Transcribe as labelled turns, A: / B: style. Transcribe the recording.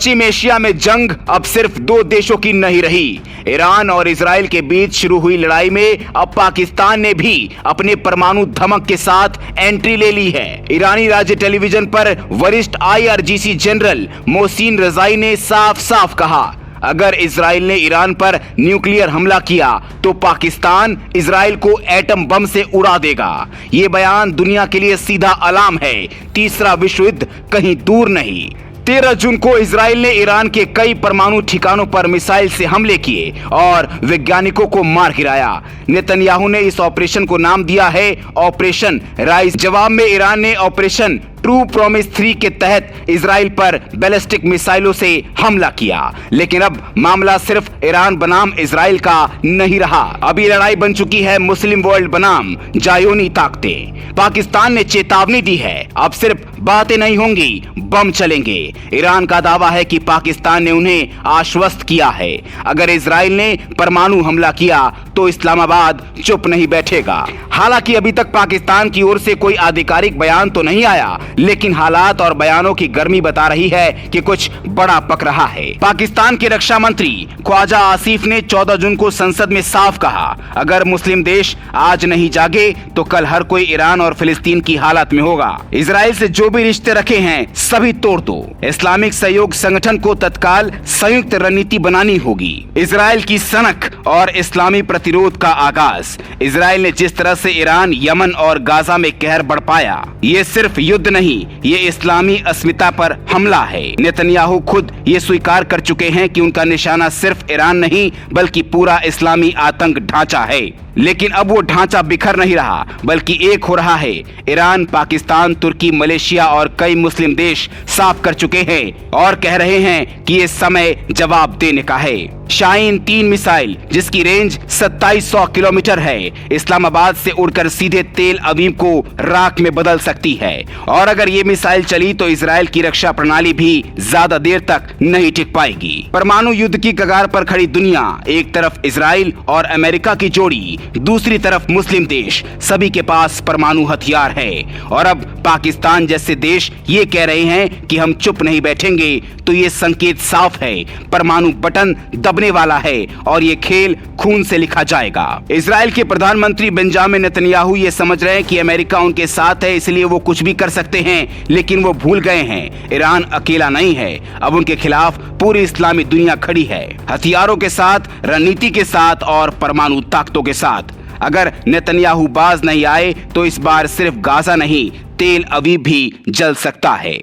A: पश्चिम Asia में जंग अब सिर्फ दो देशों की नहीं रही। ईरान और इजराइल के बीच शुरू हुई लड़ाई में अब पाकिस्तान ने भी अपने परमाणु धमक के साथ एंट्री ले ली है। ईरानी राज्य टेलीविजन पर वरिष्ठ IRGC जनरल मोहसिन रजाई ने साफ साफ कहा, अगर इजराइल ने ईरान पर न्यूक्लियर हमला किया तो पाकिस्तान इजराइल को एटम बम से उड़ा देगा। ये बयान दुनिया के लिए सीधा अलार्म है, तीसरा विश्व युद्ध कहीं दूर नहीं। 13 जून को इजराइल ने ईरान के कई परमाणु ठिकानों पर मिसाइल से हमले किए और वैज्ञानिकों को मार गिराया। नेतन्याहू ने इस ऑपरेशन को नाम दिया है ऑपरेशन राइज। जवाब में ईरान ने ऑपरेशन ट्रू प्रॉमिस 3 के तहत इजराइल पर बैलिस्टिक मिसाइलों से हमला किया। लेकिन अब मामला सिर्फ ईरान बनाम इजराइल का नहीं रहा, अभी लड़ाई बन चुकी है मुस्लिम वर्ल्ड बनाम जायोनी ताकतें। पाकिस्तान ने चेतावनी दी है, अब सिर्फ बातें नहीं होंगी, बम चलेंगे। ईरान का दावा है कि पाकिस्तान ने उन्हें आश्वस्त किया है, अगर इजराइल ने परमाणु हमला किया तो इस्लामाबाद चुप नहीं बैठेगा। हालांकि अभी तक पाकिस्तान की ओर से कोई आधिकारिक बयान तो नहीं आया, लेकिन हालात और बयानों की गर्मी बता रही है कि कुछ बड़ा पक रहा है। पाकिस्तान के रक्षा मंत्री ख्वाजा आसिफ ने 14 जून को संसद में साफ कहा, अगर मुस्लिम देश आज नहीं जागे तो कल हर कोई ईरान और फिलिस्तीन की हालत में होगा। इजराइल से जो भी रिश्ते रखे हैं सभी तोड़ दो। इस्लामिक सहयोग संगठन को तत्काल संयुक्त रणनीति बनानी होगी। इजराइल की सनक और इस्लामी प्रतिरोध का आगाज। इजराइल ने जिस तरह से ईरान, यमन और गाजा में कहर बढ़पाया, ये सिर्फ युद्ध नहीं, ये इस्लामी अस्मिता पर हमला है। नेतन्याहू खुद ये स्वीकार कर चुके हैं कि उनका निशाना सिर्फ ईरान नहीं बल्कि पूरा इस्लामी आतंक ढांचा है। लेकिन अब वो ढांचा बिखर नहीं रहा बल्कि एक हो रहा है। ईरान, पाकिस्तान, तुर्की, मलेशिया और कई मुस्लिम देश साफ कर चुके हैं और कह रहे हैं कि ये समय जवाब देने का है। शाहीन 3 मिसाइल जिसकी रेंज 2700 किलोमीटर है, इस्लामाबाद से उड़कर सीधे तेल अवीव को राख में बदल सकती है और अगर ये मिसाइल चली तो इजराइल की रक्षा प्रणाली भी ज्यादा देर तक नहीं टिक पाएगी। परमाणु युद्ध की कगार पर खड़ी दुनिया, एक तरफ इजराइल और अमेरिका की जोड़ी, दूसरी तरफ मुस्लिम देश, सभी के पास परमाणु हथियार है और अब पाकिस्तान जैसे देश ये कह रहे हैं कि हम चुप नहीं बैठेंगे, तो ये संकेत साफ है, परमाणु बटन दबने वाला है और ये खेल खून से लिखा जाएगा। इजराइल के प्रधानमंत्री बेंजामिन नेतन्याहू ये समझ रहे हैं कि अमेरिका उनके साथ है, इसलिए वो कुछ भी कर सकते हैं, लेकिन वो भूल गए हैं ईरान अकेला नहीं है, अब उनके खिलाफ पूरी इस्लामी दुनिया खड़ी है, हथियारों के साथ, रणनीति के साथ और परमाणु ताकतों के साथ। अगर नेतन्याहू बाज नहीं आए तो इस बार सिर्फ गाजा नहीं, तेल अवीव भी जल सकता है।